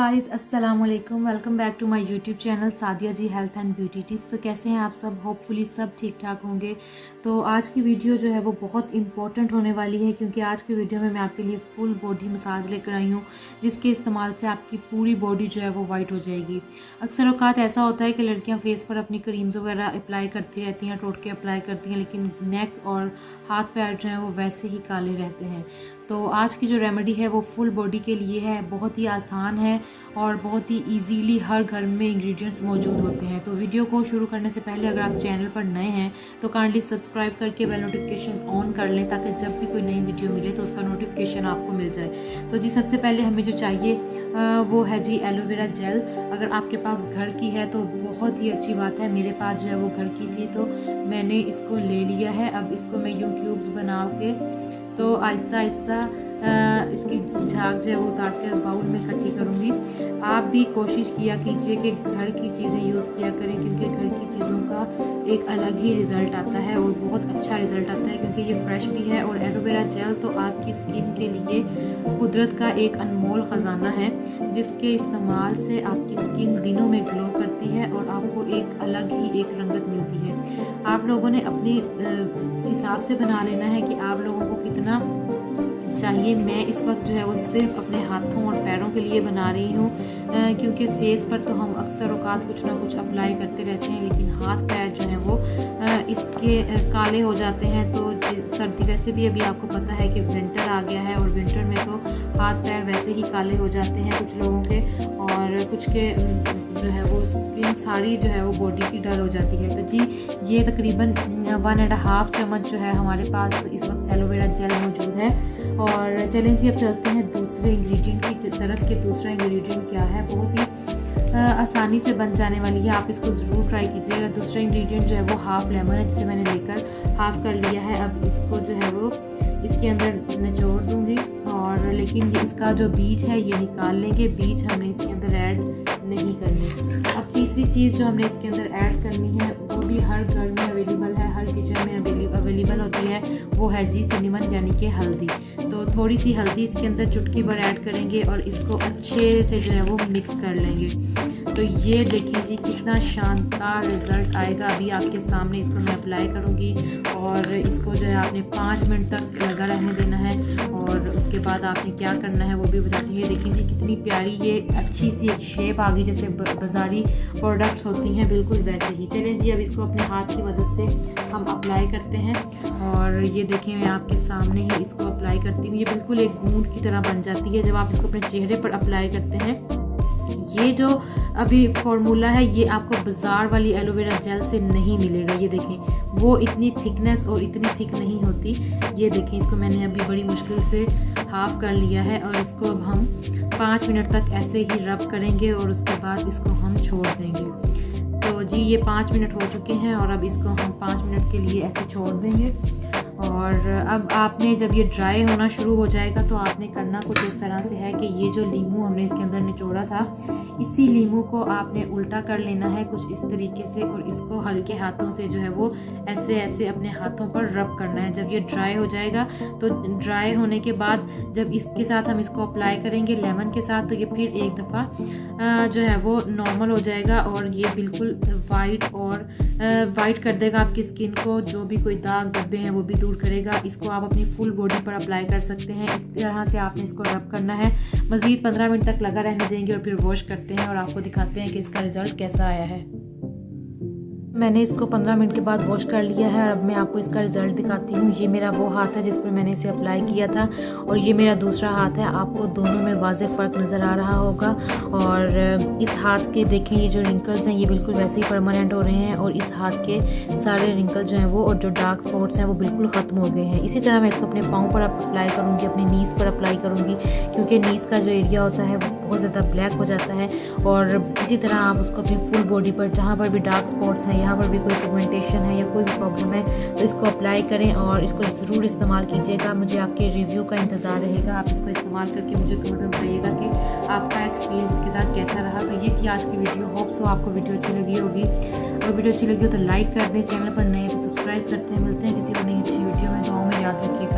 Guys अस्सलाम वालेकुम, welcome back to my YouTube channel Sadia ji health and beauty tips. तो कैसे हैं आप सब? होपफुली सब ठीक ठाक होंगे। तो आज की वीडियो जो है वो बहुत इंपॉर्टेंट होने वाली है, क्योंकि आज की वीडियो में मैं आपके लिए फुल बॉडी मसाज लेकर आई हूँ, जिसके इस्तेमाल से आपकी पूरी बॉडी जो है वो वाइट हो जाएगी। अक्सर औकात ऐसा होता है कि लड़कियाँ फेस पर अपनी क्रीम्स वगैरह अप्लाई करती रहती हैं, टोटके अप्लाई करती हैं, लेकिन नेक और हाथ पैर जो हैं वो वैसे ही काले रहते हैं। तो आज की जो रेमेडी है वो फुल बॉडी के लिए है, बहुत ही आसान है और बहुत ही इजीली हर घर में इंग्रेडिएंट्स मौजूद होते हैं। तो वीडियो को शुरू करने से पहले अगर आप चैनल पर नए हैं तो काइंडली सब्सक्राइब करके बेल नोटिफिकेशन ऑन कर लें, ताकि जब भी कोई नई वीडियो मिले तो उसका नोटिफिकेशन आपको मिल जाए। तो जी सबसे पहले हमें जो चाहिए वो है जी एलोवेरा जेल। अगर आपके पास घर की है तो बहुत ही अच्छी बात है। मेरे पास जो है वो घर की थी तो मैंने इसको ले लिया है। अब इसको मैं यूं क्यूब्स बना के तो आहिस्ता आहिस्ता इसकी झाग जो है वो उतार कर बाउल में इकट्ठी करूँगी। आप भी कोशिश किया कीजिए कि घर की चीज़ें यूज़ किया करें, क्योंकि घर की चीज़ों का एक अलग ही रिज़ल्ट आता है और बहुत अच्छा रिज़ल्ट आता है, क्योंकि ये फ्रेश भी है। और एलोवेरा जेल तो आपकी स्किन के लिए कुदरत का एक अनमोल ख़जाना है, जिसके इस्तेमाल से आपकी स्किन दिनों में ग्लो करती है और आपको एक अलग ही एक रंगत मिलती है। आप लोगों ने अपने हिसाब से बना लेना है कि आप लोगों को कितना चाहिए। मैं इस वक्त जो है वो सिर्फ अपने हाथों और पैरों के लिए बना रही हूँ, क्योंकि फेस पर तो हम अक्सर औकात कुछ ना कुछ अप्लाई करते रहते हैं, लेकिन हाथ पैर जो है वो इसके काले हो जाते हैं। तो सर्दी वैसे भी अभी आपको पता है कि विंटर आ गया है, और विंटर में तो हाथ पैर वैसे ही काले हो जाते हैं कुछ लोगों के, और कुछ के जो है वो स्किन सारी जो है वो बॉडी की डल हो जाती है। तो जी ये तकरीबन 1.5 चम्मच जो है हमारे पास इस वक्त एलोवेरा जेल मौजूद है। और चलें जी अब चलते हैं दूसरे इंग्रेडिएंट की तरफ कि दूसरा इंग्रेडिएंट क्या है। बहुत ही आसानी से बन जाने वाली है, आप इसको ज़रूर ट्राई कीजिएगा। दूसरा इंग्रेडिएंट जो है वो हाफ लेमन है, जिसे मैंने लेकर हाफ कर लिया है। अब इसको जो है वो इसके अंदर निचोड़ दूँगी, और लेकिन ये इसका जो बीज है ये निकाल लेंगे। बीज हमने इसके अंदर ऐड नहीं करने। अब तीसरी चीज़ जो हमने इसके अंदर ऐड करनी है वो भी हर घर में अवेलेबल है, हर किचन में अवेलेबल होती है, वो है जी सिनेमन यानी कि हल्दी। तो थोड़ी सी हल्दी इसके अंदर चुटकी भर ऐड करेंगे और इसको अच्छे से जो है वो मिक्स कर लेंगे। तो ये देखें जी कितना शानदार रिज़ल्ट आएगा। अभी आपके सामने इसको मैं अप्लाई करूँगी, और इसको जो है आपने 5 मिनट तक लगा रहने देना है, और उसके बाद आपने क्या करना है वो भी बताती हूँ। ये देखें जी कितनी प्यारी ये अच्छी सी एक शेप आ गई, जैसे बाज़ारी प्रोडक्ट्स होती हैं बिल्कुल वैसे ही। चलें जी अब इसको अपने हाथ की मदद से हम अप्लाई करते हैं, और ये देखें मैं आपके सामने ही इसको अप्लाई करती हूँ। ये बिल्कुल एक गूंद की तरह बन जाती है जब आप इसको अपने चेहरे पर अप्लाई करते हैं। ये जो अभी फॉर्मूला है ये आपको बाज़ार वाली एलोवेरा जेल से नहीं मिलेगा। ये देखें वो इतनी थिकनेस और इतनी थिक नहीं होती। ये देखें इसको मैंने अभी बड़ी मुश्किल से हाफ कर लिया है, और इसको अब हम 5 मिनट तक ऐसे ही रब करेंगे, और उसके बाद इसको हम छोड़ देंगे। तो जी ये 5 मिनट हो चुके हैं, और अब इसको हम 5 मिनट के लिए ऐसे छोड़ देंगे। और अब आपने जब ये ड्राई होना शुरू हो जाएगा तो आपने करना कुछ इस तरह से है कि ये जो लीमू हमने इसके अंदर निचोड़ा था, इसी लीमू को आपने उल्टा कर लेना है कुछ इस तरीके से, और इसको हल्के हाथों से जो है वो ऐसे ऐसे अपने हाथों पर रब करना है। जब ये ड्राई हो जाएगा तो ड्राई होने के बाद जब इसके साथ हम इसको अप्लाई करेंगे लेमन के साथ, तो ये फिर एक दफ़ा जो है वो नॉर्मल हो जाएगा, और ये बिल्कुल वाइट कर देगा आपकी स्किन को। जो भी कोई दाग धब्बे हैं वो भी दूर करेगा। इसको आप अपनी फुल बॉडी पर अप्लाई कर सकते हैं। इस तरह से आपने इसको रब करना है। मज़ीद 15 मिनट तक लगा रहने देंगे, और फिर वॉश करते हैं और आपको दिखाते हैं कि इसका रिज़ल्ट कैसा आया है। मैंने इसको 15 मिनट के बाद वॉश कर लिया है, और अब मैं आपको इसका रिज़ल्ट दिखाती हूँ। ये मेरा वो हाथ है जिस पर मैंने इसे अप्लाई किया था, और ये मेरा दूसरा हाथ है। आपको दोनों में वाज़े फ़र्क नज़र आ रहा होगा। और इस हाथ के देखें ये जो रिंकल्स हैं ये बिल्कुल वैसे ही परमानेंट हो रहे हैं, और इस हाथ के सारे रिंकल जो हैं वो और जो डार्क स्पॉट्स हैं वो बिल्कुल ख़त्म हो गए हैं। इसी तरह मैं इसको अपने पाँव पर अप्लाई करूँगी, अपनी नीज़ पर अप्लाई करूँगी, क्योंकि नीज़ का जो एरिया होता है वो बहुत ज़्यादा ब्लैक हो जाता है। और इसी तरह आप उसको अपनी फुल बॉडी पर जहाँ पर भी डार्क स्पॉट्स हैं, यहाँ पर भी कोई पिगमेंटेशन है या कोई भी प्रॉब्लम है, तो इसको अप्लाई करें और इसको ज़रूर इस्तेमाल कीजिएगा। मुझे आपके रिव्यू का इंतज़ार रहेगा। आप इसको इस्तेमाल करके मुझे कमेंट में बताइएगा कि आपका एक्सपीरियंस इसके साथ कैसा रहा। तो ये थी आज की वीडियो। होप सो आपको वीडियो अच्छी लगी होगी, और वीडियो अच्छी लगी हो तो लाइक कर दें। चैनल पर नए तो सब्सक्राइब करते हैं। मिलते हैं किसी को नई अच्छी वीडियो में। दुआओं में याद रखिएगा।